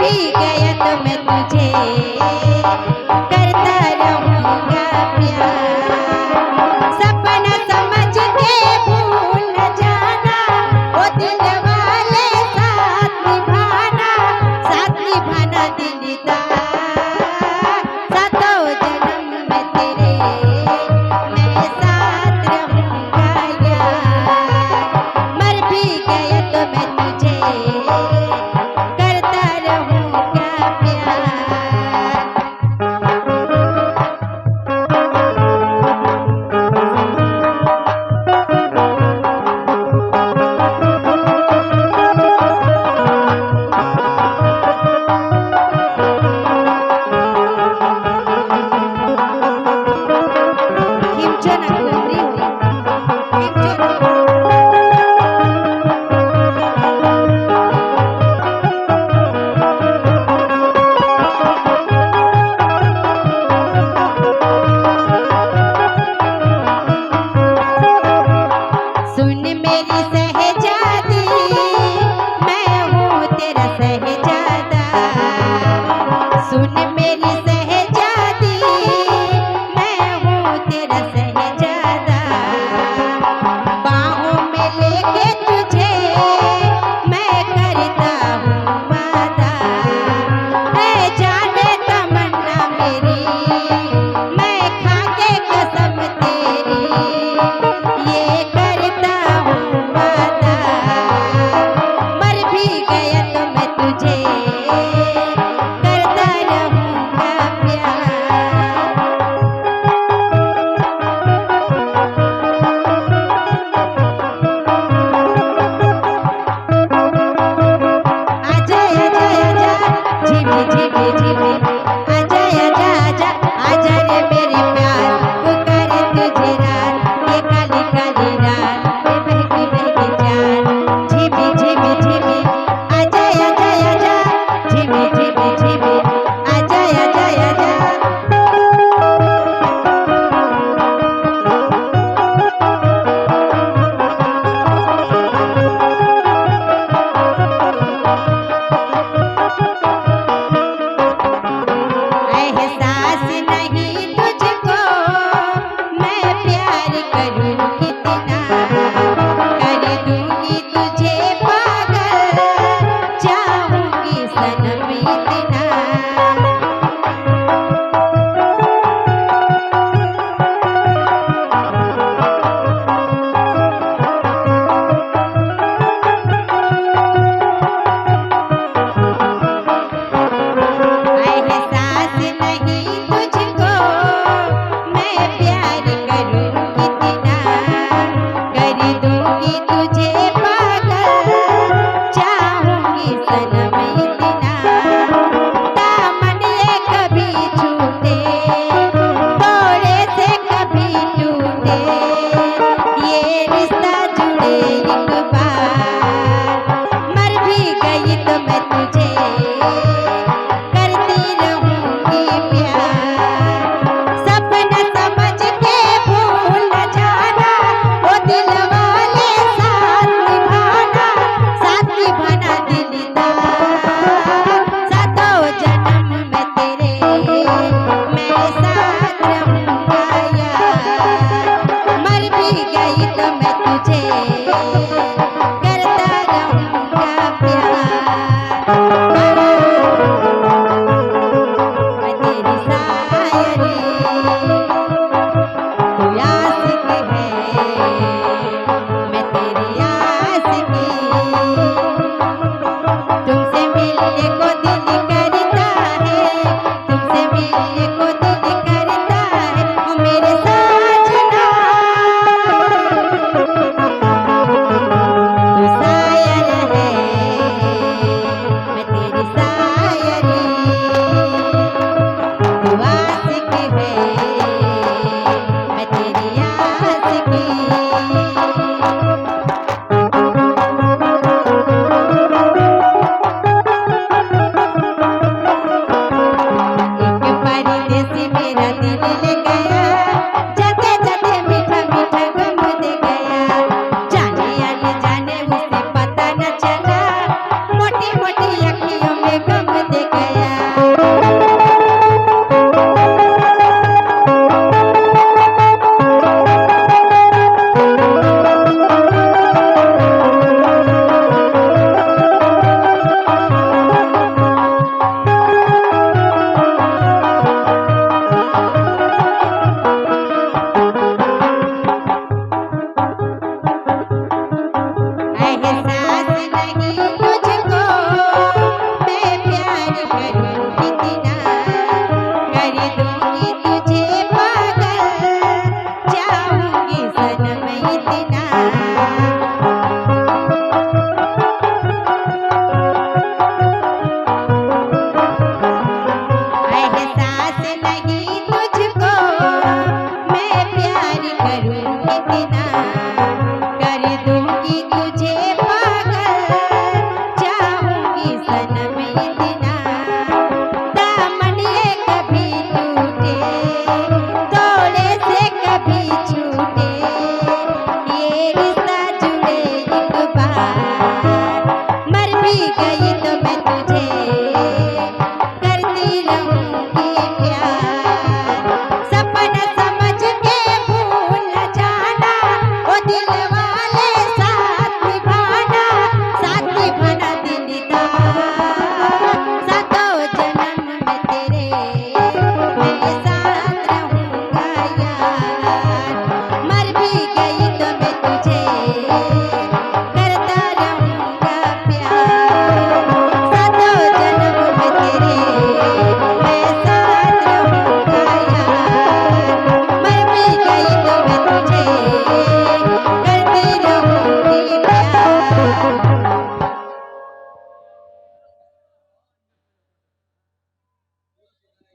भी गया तो मैं तुझे करता रहूंगा प्यार। सपना समझ के भूल न जाना, वो दिल वाले साथ निभाना दिलदार। सातों जन्म में तेरे मैं साथ रहूंगा यार। मर भी गया तो मैं तुझे करता रहूंगा प्यार। खिमचो ना कोबरी हुई, खिमचो। सुन मेरी सहजादी, मैं हूँ तेरा सहजादा। सुन मेरी सहजादी, मैं हूँ तेरा सहजादा। बाहों में लेके तुझे मैं करता हूँ वादा। है जाने तमन्ना मेरी, मैं खा के कसम तेरी ये करता हूँ वादा। मर भी गया तो मैं तुझे करता रहूंगा प्यार। आजा आजा आजा झिमी झिमी झिमी, आजा आजा आजा आजा रे मेरे प्यार। पुकारे तुझे रात ये काली काली रात, ये बहकी बहकी जान। झिमी झिमी झिमी, आजा आजा आजा झिमी झिमी झिमी, आजा आजा आजा। एहसास नहीं तुझको मैं प्यार करूं कितना, कर दूंगी तुझे पागल, चाहूंगी सनम इतना। एहसास नहीं तुझको मैं प्यार करूं कितना, कर दूंगी तुझे पागल, चाहूंगी सनम इतना। दामन ये कभी छूटे, थोड़े से कभी टूटे, ये रिश्ता जुड़े एक बार। मर भी गई तो मैं तुझे करती रहूंगी प्यार। सपना समझ के भूल न जाना, वो दिल वाले साथ निभाना दिलदार। सातों जन्म में तेरे मैं साथ रहूंगा यार। मर भी गई तो मैं तुझे करता रहूंगा प्यार। मैं तेरी शायरी, तू आशिक है, मैं तेरी आशिकी। तुमसे मिलने को दिल करता है, तुमसे मिलने को दिल करता है, ओ मेरे साजना। तू शायर है, मैं तेरी शायरी। तू आशिक है, मैं तेरी आशिकी। अखियों में गम दे गया। एहसास नहीं तुझको मैं प्यार करूं कितना, कर दूंगी तुझे पागल, चाहूंगी सनम इतना। एहसास नहीं तुझको मैं प्यार करूं कितना, कर दूंगी तुझे पागल, चाहूंगी सनम इतना।